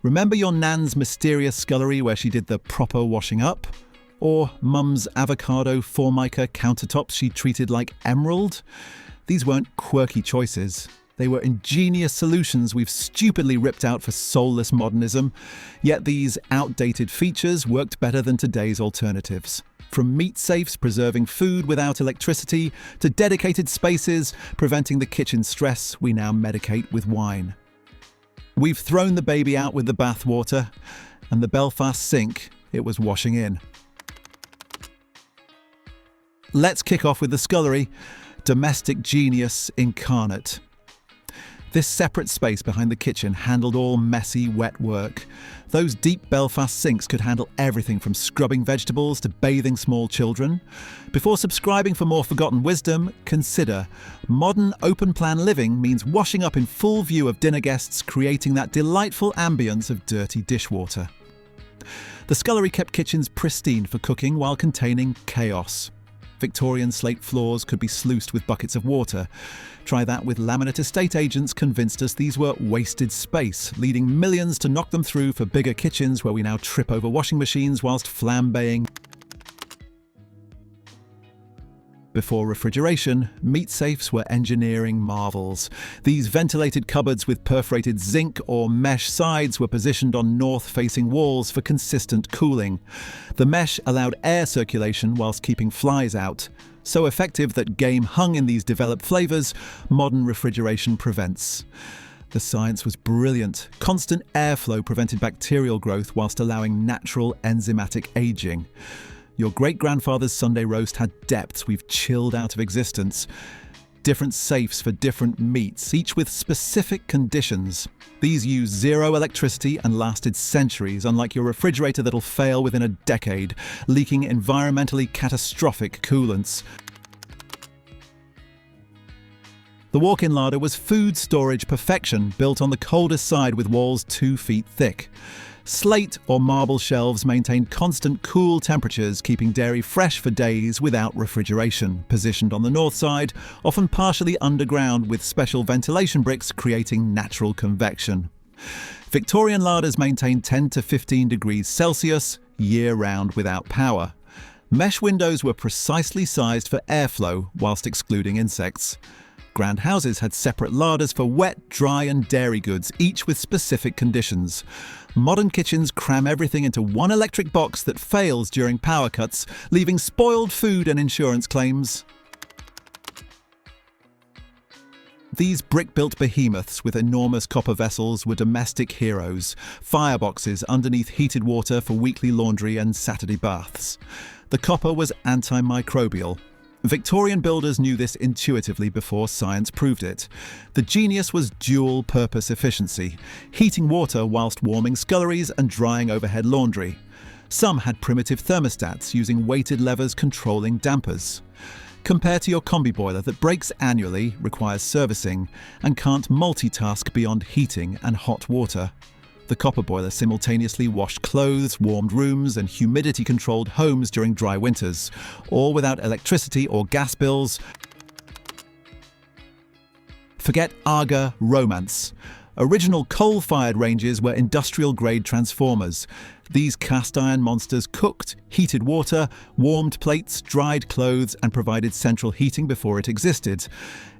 Remember your nan's mysterious scullery where she did the proper washing up? Or mum's avocado Formica countertops she treated like emerald? These weren't quirky choices. They were ingenious solutions we've stupidly ripped out for soulless modernism, yet these outdated features worked better than today's alternatives. From meat safes preserving food without electricity, to dedicated spaces preventing the kitchen stress we now medicate with wine. We've thrown the baby out with the bathwater, and the Belfast sink it was washing in. Let's kick off with the scullery, domestic genius incarnate. This separate space behind the kitchen handled all messy, wet work. Those deep Belfast sinks could handle everything from scrubbing vegetables to bathing small children. Before subscribing for more forgotten wisdom, consider modern open-plan living means washing up in full view of dinner guests, creating that delightful ambience of dirty dishwater. The scullery kept kitchens pristine for cooking while containing chaos. Victorian slate floors could be sluiced with buckets of water. Try that with laminate estate agents convinced us these were wasted space, leading millions to knock them through for bigger kitchens where we now trip over washing machines whilst flambeing. Before refrigeration, meat safes were engineering marvels. These ventilated cupboards with perforated zinc or mesh sides were positioned on north-facing walls for consistent cooling. The mesh allowed air circulation whilst keeping flies out. So effective that game hung in these developed flavours, modern refrigeration prevents. The science was brilliant. Constant airflow prevented bacterial growth whilst allowing natural enzymatic aging. Your great-grandfather's Sunday roast had depths we've chilled out of existence. Different safes for different meats, each with specific conditions. These used zero electricity and lasted centuries, unlike your refrigerator that'll fail within a decade, leaking environmentally catastrophic coolants. The walk-in larder was food storage perfection, built on the coldest side with walls 2 feet thick. Slate or marble shelves maintained constant cool temperatures, keeping dairy fresh for days without refrigeration. Positioned on the north side, often partially underground with special ventilation bricks creating natural convection. Victorian larders maintained 10 to 15 degrees Celsius year-round without power. Mesh windows were precisely sized for airflow whilst excluding insects. Grand houses had separate larders for wet, dry and dairy goods, each with specific conditions. Modern kitchens cram everything into one electric box that fails during power cuts, leaving spoiled food and insurance claims. These brick-built behemoths with enormous copper vessels were domestic heroes, fireboxes underneath heated water for weekly laundry and Saturday baths. The copper was antimicrobial. Victorian builders knew this intuitively before science proved it. The genius was dual-purpose efficiency, heating water whilst warming sculleries and drying overhead laundry. Some had primitive thermostats using weighted levers controlling dampers. Compare to your combi boiler that breaks annually, requires servicing, and can't multitask beyond heating and hot water. The copper boiler simultaneously washed clothes, warmed rooms, and humidity-controlled homes during dry winters, all without electricity or gas bills. Forget Aga romance. Original coal-fired ranges were industrial-grade transformers. These cast-iron monsters cooked, heated water, warmed plates, dried clothes, and provided central heating before it existed.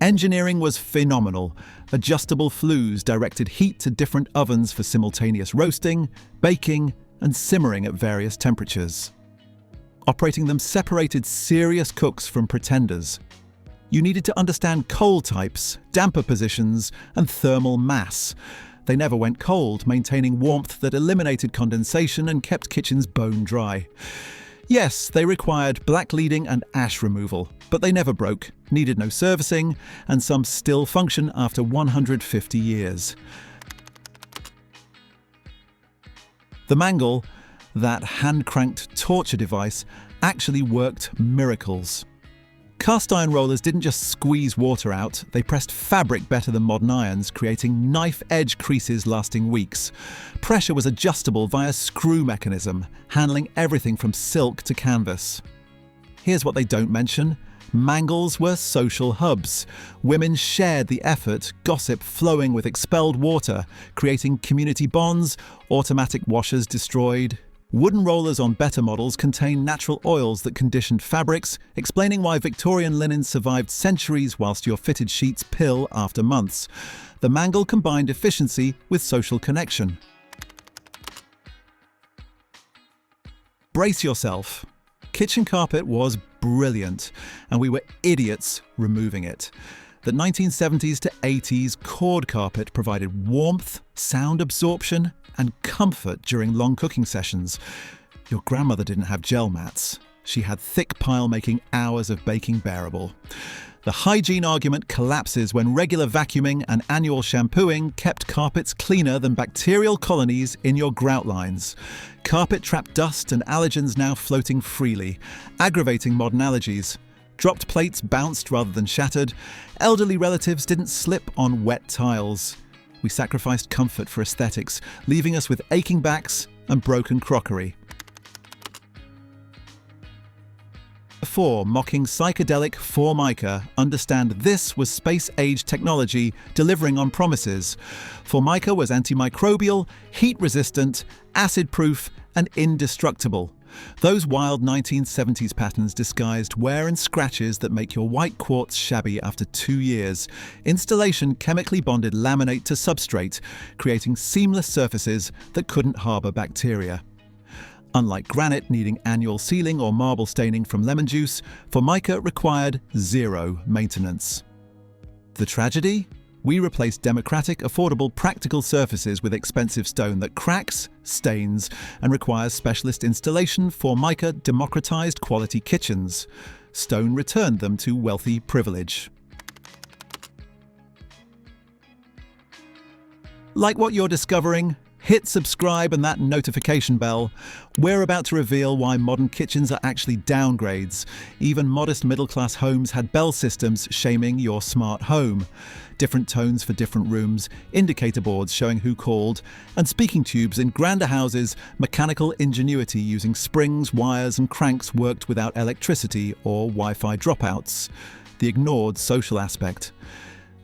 Engineering was phenomenal. Adjustable flues directed heat to different ovens for simultaneous roasting, baking, and simmering at various temperatures. Operating them separated serious cooks from pretenders. You needed to understand coal types, damper positions, and thermal mass. They never went cold, maintaining warmth that eliminated condensation and kept kitchens bone dry. Yes, they required blackleading and ash removal, but they never broke, needed no servicing, and some still function after 150 years. The mangle, that hand-cranked torture device, actually worked miracles. Cast iron rollers didn't just squeeze water out, they pressed fabric better than modern irons, creating knife-edge creases lasting weeks. Pressure was adjustable via screw mechanism, handling everything from silk to canvas. Here's what they don't mention: Mangles were social hubs. Women shared the effort, gossip flowing with expelled water, creating community bonds, automatic washers destroyed. Wooden rollers on better models contain natural oils that conditioned fabrics, explaining why Victorian linen survived centuries whilst your fitted sheets pill after months. The mangle combined efficiency with social connection. Brace yourself. Kitchen carpet was brilliant, and we were idiots removing it. The 1970s to 80s cord carpet provided warmth, sound absorption, and comfort during long cooking sessions. Your grandmother didn't have gel mats. She had thick pile making hours of baking bearable. The hygiene argument collapses when regular vacuuming and annual shampooing kept carpets cleaner than bacterial colonies in your grout lines. Carpet trapped dust and allergens now floating freely, aggravating modern allergies. Dropped plates bounced rather than shattered. Elderly relatives didn't slip on wet tiles. We sacrificed comfort for aesthetics, leaving us with aching backs and broken crockery. Before mocking psychedelic Formica, understand this was space-age technology delivering on promises. Formica was antimicrobial, heat-resistant, acid-proof, and indestructible. Those wild 1970s patterns disguised wear and scratches that make your white quartz shabby after 2 years. Installation chemically bonded laminate to substrate, creating seamless surfaces that couldn't harbour bacteria. Unlike granite needing annual sealing or marble staining from lemon juice, Formica required zero maintenance. The tragedy? We replaced democratic, affordable, practical surfaces with expensive stone that cracks, stains, and requires specialist installation. Formica democratized quality kitchens. Stone returned them to wealthy privilege. Like what you're discovering? Hit subscribe and that notification bell. We're about to reveal why modern kitchens are actually downgrades. Even modest middle-class homes had bell systems shaming your smart home. Different tones for different rooms, indicator boards showing who called, and speaking tubes in grander houses. Mechanical ingenuity using springs, wires and cranks worked without electricity or Wi-Fi dropouts. The ignored social aspect.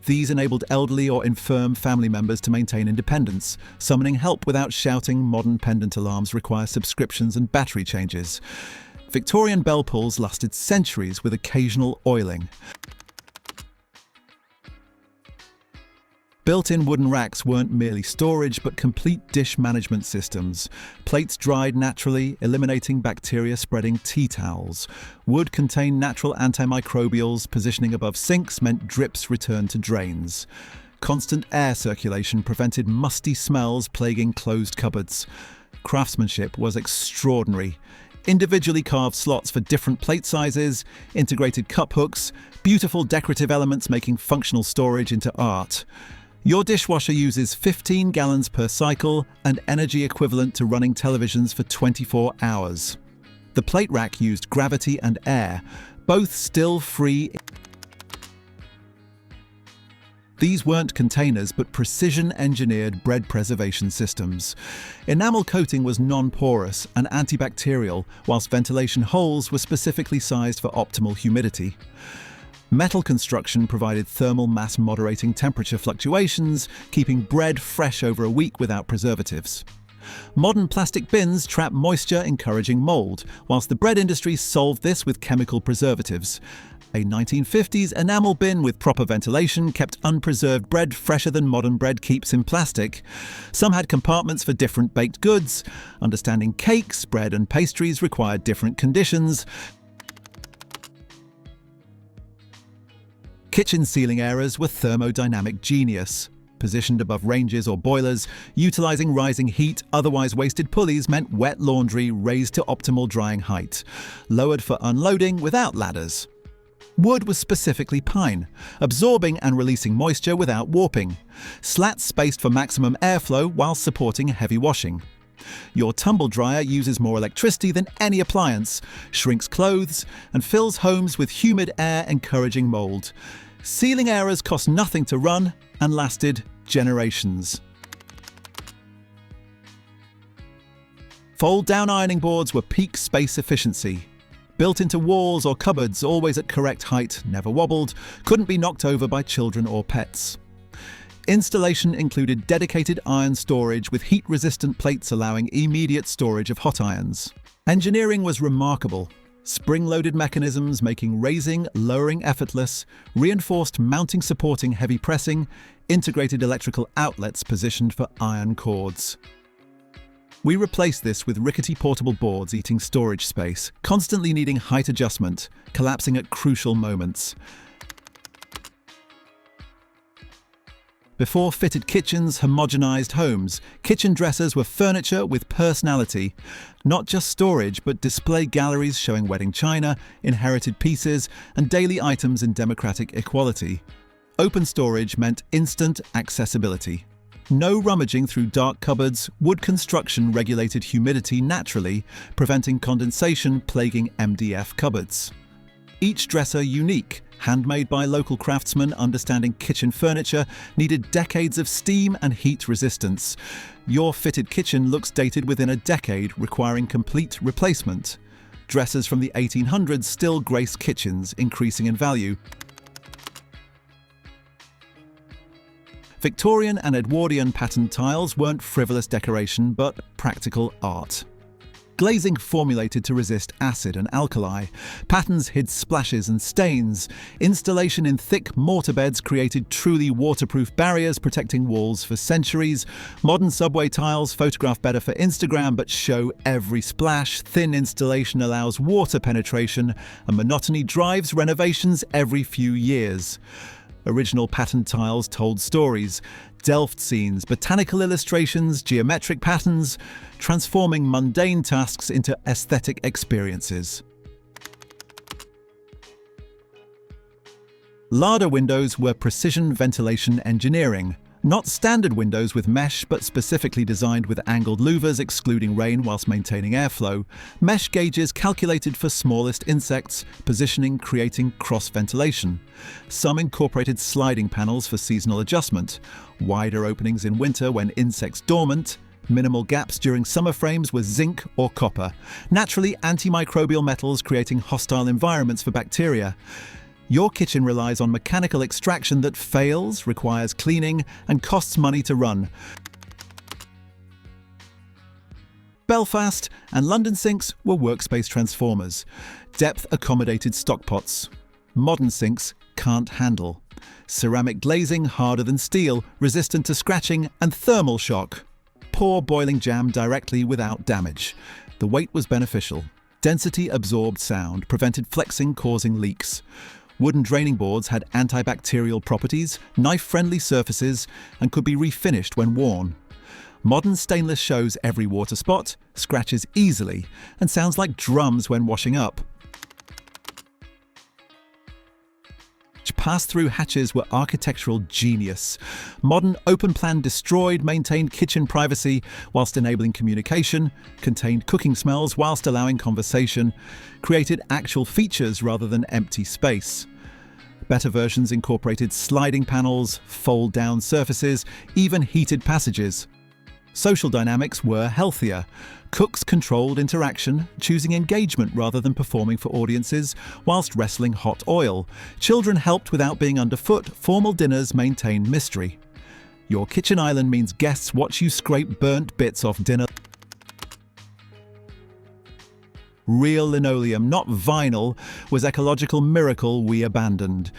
These enabled elderly or infirm family members to maintain independence. Summoning help without shouting. Modern pendant alarms require subscriptions and battery changes. Victorian bell pulls lasted centuries with occasional oiling. Built-in wooden racks weren't merely storage but complete dish management systems. Plates dried naturally, eliminating bacteria-spreading tea towels. Wood contained natural antimicrobials. Positioning above sinks meant drips returned to drains. Constant air circulation prevented musty smells plaguing closed cupboards. Craftsmanship was extraordinary. Individually carved slots for different plate sizes, integrated cup hooks, beautiful decorative elements making functional storage into art. Your dishwasher uses 15 gallons per cycle and energy equivalent to running televisions for 24 hours. The plate rack used gravity and air, both still free. These weren't containers but precision-engineered bread preservation systems. Enamel coating was non-porous and antibacterial, whilst ventilation holes were specifically sized for optimal humidity. Metal construction provided thermal mass moderating temperature fluctuations, keeping bread fresh over a week without preservatives. Modern plastic bins trap moisture, encouraging mold, whilst the bread industry solved this with chemical preservatives. A 1950s enamel bin with proper ventilation kept unpreserved bread fresher than modern bread keeps in plastic. Some had compartments for different baked goods. Understanding cakes, bread and pastries required different conditions. Kitchen ceiling areas were thermodynamic genius. Positioned above ranges or boilers, utilizing rising heat, otherwise wasted pulleys meant wet laundry raised to optimal drying height. Lowered for unloading without ladders. Wood was specifically pine, absorbing and releasing moisture without warping. Slats spaced for maximum airflow while supporting heavy washing. Your tumble dryer uses more electricity than any appliance, shrinks clothes, and fills homes with humid air encouraging mold. Ceiling areas cost nothing to run and lasted generations. Fold-down ironing boards were peak space efficiency. built into walls or cupboards, always at correct height, never wobbled, couldn't be knocked over by children or pets. Installation included dedicated iron storage with heat-resistant plates allowing immediate storage of hot irons. Engineering was remarkable. Spring-loaded mechanisms making raising, lowering effortless, reinforced mounting supporting heavy pressing, integrated electrical outlets positioned for iron cords. We replaced this with rickety portable boards eating storage space, constantly needing height adjustment, collapsing at crucial moments. Before fitted kitchens homogenized homes, kitchen dressers were furniture with personality. Not just storage, but display galleries showing wedding china, inherited pieces, and daily items in democratic equality. Open storage meant instant accessibility. No rummaging through dark cupboards, wood construction regulated humidity naturally, preventing condensation plaguing MDF cupboards. Each dresser unique, handmade by local craftsmen understanding kitchen furniture, needed decades of steam and heat resistance. Your fitted kitchen looks dated within a decade, requiring complete replacement. Dressers from the 1800s still grace kitchens, increasing in value. Victorian and Edwardian patterned tiles weren't frivolous decoration, but practical art. Glazing formulated to resist acid and alkali. Patterns hid splashes and stains. Installation in thick mortar beds created truly waterproof barriers protecting walls for centuries. Modern subway tiles photograph better for Instagram but show every splash. Thin installation allows water penetration, and monotony drives renovations every few years. Original patterned tiles told stories, Delft scenes, botanical illustrations, geometric patterns, transforming mundane tasks into aesthetic experiences. Larder windows were precision ventilation engineering. Not standard windows with mesh, but specifically designed with angled louvers excluding rain whilst maintaining airflow. Mesh gauges calculated for smallest insects, positioning creating cross-ventilation. Some incorporated sliding panels for seasonal adjustment. Wider openings in winter when insects dormant. Minimal gaps during summer frames with zinc or copper. Naturally antimicrobial metals creating hostile environments for bacteria. Your kitchen relies on mechanical extraction that fails, requires cleaning, and costs money to run. Belfast and London sinks were workspace transformers. Depth-accommodated stockpots. Modern sinks can't handle. Ceramic glazing harder than steel, resistant to scratching and thermal shock. Pour boiling jam directly without damage. The weight was beneficial. Density absorbed sound, prevented flexing causing leaks. Wooden draining boards had antibacterial properties, knife-friendly surfaces, and could be refinished when worn. Modern stainless shows every water spot, scratches easily, and sounds like drums when washing up. Pass-through hatches were architectural genius. Modern open-plan destroyed maintained kitchen privacy whilst enabling communication, contained cooking smells whilst allowing conversation, created actual features rather than empty space. Better versions incorporated sliding panels, fold-down surfaces, even heated passages. Social dynamics were healthier. Cooks controlled interaction, choosing engagement rather than performing for audiences, whilst wrestling hot oil. Children helped without being underfoot. Formal dinners maintained mystery. Your kitchen island means guests watch you scrape burnt bits off dinner. Real linoleum, not vinyl, was ecological miracle we abandoned.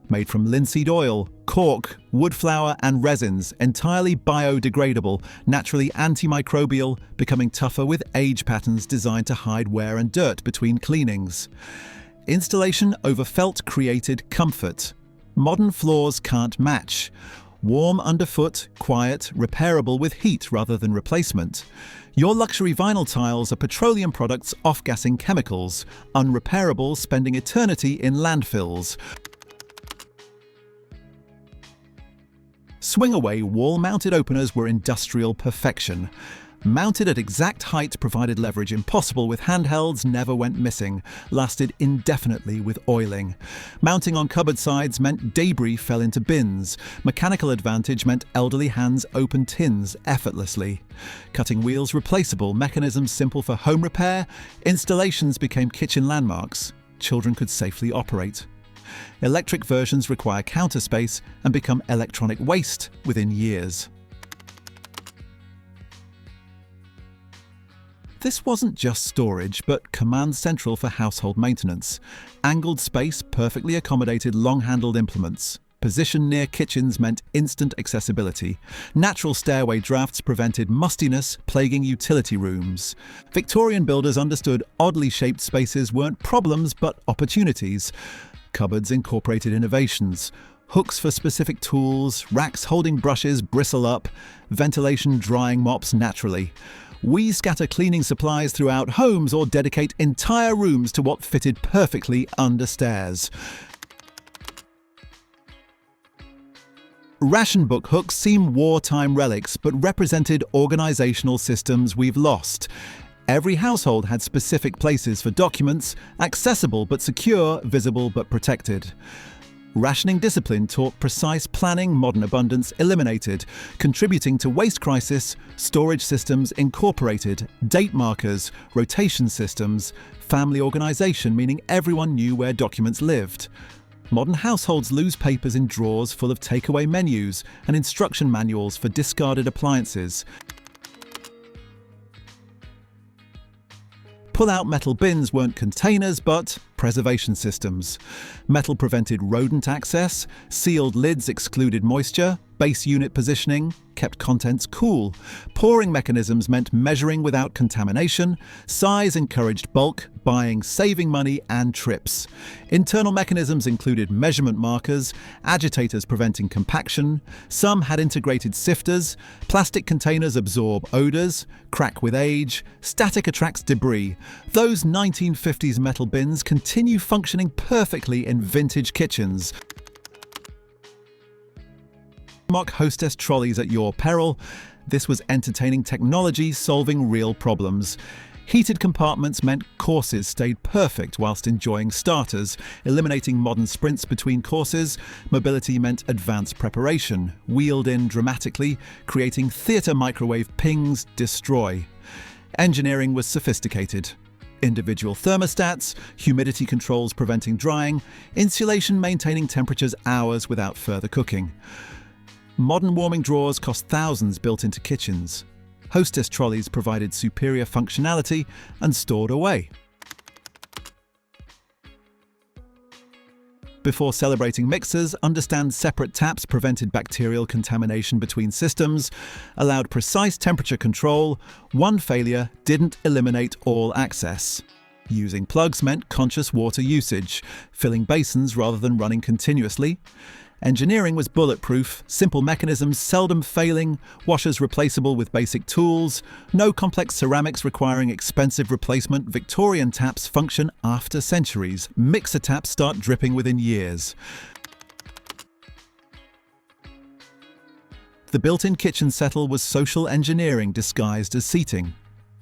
Made from linseed oil, cork, wood flour and resins, entirely biodegradable, naturally antimicrobial, becoming tougher with age patterns designed to hide wear and dirt between cleanings. Installation over felt created comfort. Modern floors can't match. Warm underfoot, quiet, repairable with heat rather than replacement. Your luxury vinyl tiles are petroleum products off-gassing chemicals, unrepairable, spending eternity in landfills. Swing-away wall-mounted openers were industrial perfection. Mounted at exact height provided leverage impossible with handhelds, never went missing, lasted indefinitely with oiling. Mounting on cupboard sides meant debris fell into bins. Mechanical advantage meant elderly hands opened tins effortlessly. Cutting wheels replaceable, mechanisms simple for home repair, installations became kitchen landmarks. Children could safely operate. Electric versions require counter space and become electronic waste within years. This wasn't just storage, but command central for household maintenance. Angled space perfectly accommodated long-handled implements. Position near kitchens meant instant accessibility. Natural stairway drafts prevented mustiness plaguing utility rooms. Victorian builders understood oddly shaped spaces weren't problems but opportunities. Cupboards incorporated innovations. Hooks for specific tools, racks holding brushes bristle up, ventilation drying mops naturally. We scatter cleaning supplies throughout homes or dedicate entire rooms to what fitted perfectly under stairs. Ration book hooks seem wartime relics, but represented organisational systems we've lost. Every household had specific places for documents, accessible but secure, visible but protected. Rationing discipline taught precise planning, modern abundance eliminated, contributing to waste crisis, storage systems incorporated, date markers, rotation systems, family organisation meaning everyone knew where documents lived. Modern households lose papers in drawers full of takeaway menus and instruction manuals for discarded appliances. Pull-out metal bins weren't containers, but preservation systems. Metal prevented rodent access, sealed lids excluded moisture, base unit positioning kept contents cool. Pouring mechanisms meant measuring without contamination. Size encouraged bulk, buying, saving money and trips. Internal mechanisms included measurement markers, agitators preventing compaction. Some had integrated sifters. Plastic containers absorb odours, crack with age. Static attracts debris. Those 1950s metal bins continue functioning perfectly in vintage kitchens. Mock Hostess trolleys at your peril. This was entertaining technology solving real problems. Heated compartments meant courses stayed perfect whilst enjoying starters, eliminating modern sprints between courses. Mobility meant advanced preparation, wheeled in dramatically, creating theatre microwave pings, destroy. Engineering was sophisticated. Individual thermostats, humidity controls preventing drying, insulation maintaining temperatures hours without further cooking. Modern warming drawers cost thousands built into kitchens. Hostess trolleys provided superior functionality and stored away. Before celebrating mixers, understand separate taps prevented bacterial contamination between systems, allowed precise temperature control. One failure didn't eliminate all access. Using plugs meant conscious water usage, filling basins rather than running continuously. Engineering was bulletproof, simple mechanisms seldom failing, washers replaceable with basic tools, no complex ceramics requiring expensive replacement. Victorian taps function after centuries, mixer taps start dripping within years. The built-in kitchen settle was social engineering disguised as seating.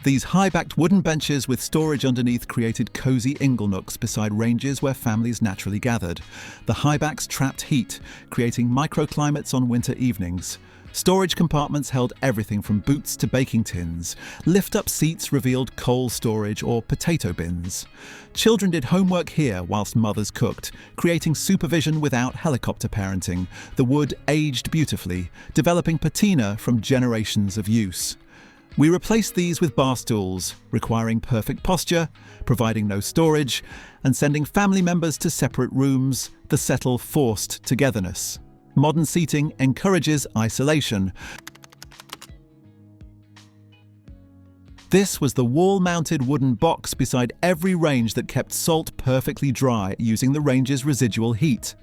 These high-backed wooden benches with storage underneath created cosy ingle nooks beside ranges where families naturally gathered. The high-backs trapped heat, creating microclimates on winter evenings. Storage compartments held everything from boots to baking tins. Lift-up seats revealed coal storage or potato bins. Children did homework here whilst mothers cooked, creating supervision without helicopter parenting. The wood aged beautifully, developing patina from generations of use. We replaced these with bar stools, requiring perfect posture, providing no storage, and sending family members to separate rooms. The settle forced togetherness. Modern seating encourages isolation. This was the wall-mounted wooden box beside every range that kept salt perfectly dry using the range's residual heat.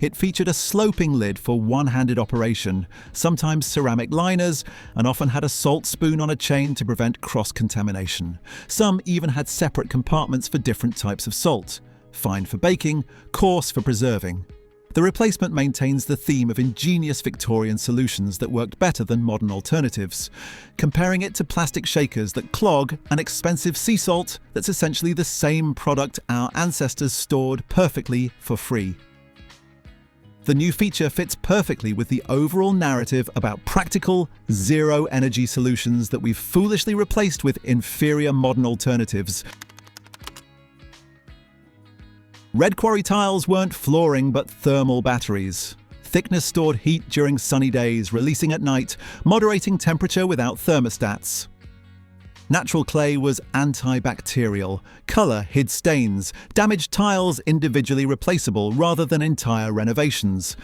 It featured a sloping lid for one-handed operation, sometimes ceramic liners, and often had a salt spoon on a chain to prevent cross-contamination. Some even had separate compartments for different types of salt, fine for baking, coarse for preserving. The replacement maintains the theme of ingenious Victorian solutions that worked better than modern alternatives, comparing it to plastic shakers that clog and expensive sea salt that's essentially the same product our ancestors stored perfectly for free. The new feature fits perfectly with the overall narrative about practical, zero-energy solutions that we've foolishly replaced with inferior modern alternatives. Red quarry tiles weren't flooring but thermal batteries. Thickness stored heat during sunny days, releasing at night, moderating temperature without thermostats. Natural clay was antibacterial. Colour hid stains. Damaged tiles individually replaceable rather than entire renovations.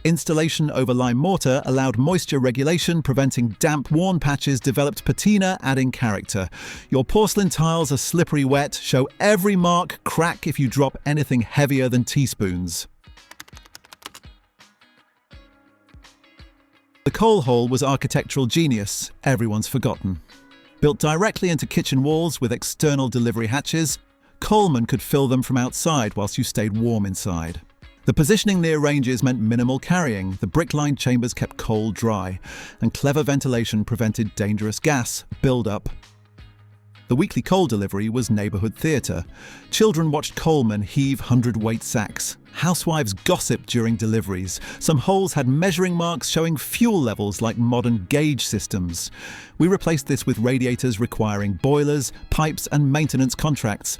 Installation over lime mortar allowed moisture regulation, preventing damp worn patches, developed patina, adding character. Your porcelain tiles are slippery wet, show every mark, crack if you drop anything heavier than teaspoons. The coal hole was architectural genius, everyone's forgotten. Built directly into kitchen walls with external delivery hatches, coalmen could fill them from outside whilst you stayed warm inside. The positioning near ranges meant minimal carrying, the brick-lined chambers kept coal dry, and clever ventilation prevented dangerous gas build-up. The weekly coal delivery was neighbourhood theatre. Children watched coalmen heave hundredweight sacks. Housewives gossiped during deliveries. Some holes had measuring marks showing fuel levels like modern gauge systems. We replaced this with radiators requiring boilers, pipes and maintenance contracts.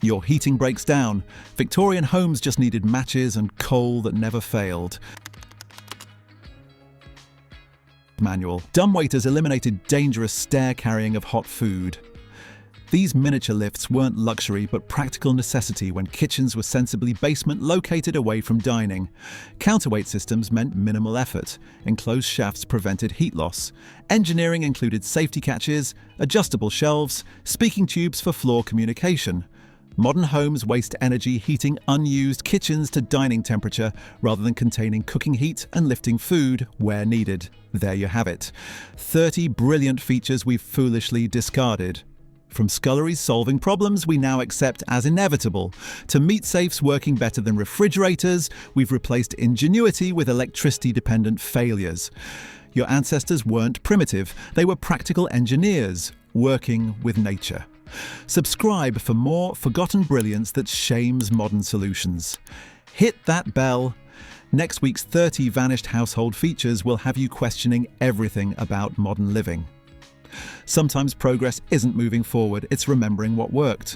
Your heating breaks down. Victorian homes just needed matches and coal that never failed. Manual. Dumbwaiters eliminated dangerous stair carrying of hot food. These miniature lifts weren't luxury but practical necessity when kitchens were sensibly basement located away from dining. Counterweight systems meant minimal effort. Enclosed shafts prevented heat loss. Engineering included safety catches, adjustable shelves, speaking tubes for floor communication. Modern homes waste energy heating unused kitchens to dining temperature rather than containing cooking heat and lifting food where needed. There you have it. 30 brilliant features we've foolishly discarded. From sculleries solving problems we now accept as inevitable, to meat safes working better than refrigerators, we've replaced ingenuity with electricity-dependent failures. Your ancestors weren't primitive, they were practical engineers, working with nature. Subscribe for more forgotten brilliance that shames modern solutions. Hit that bell. Next week's 30 vanished household features will have you questioning everything about modern living. Sometimes progress isn't moving forward, it's remembering what worked.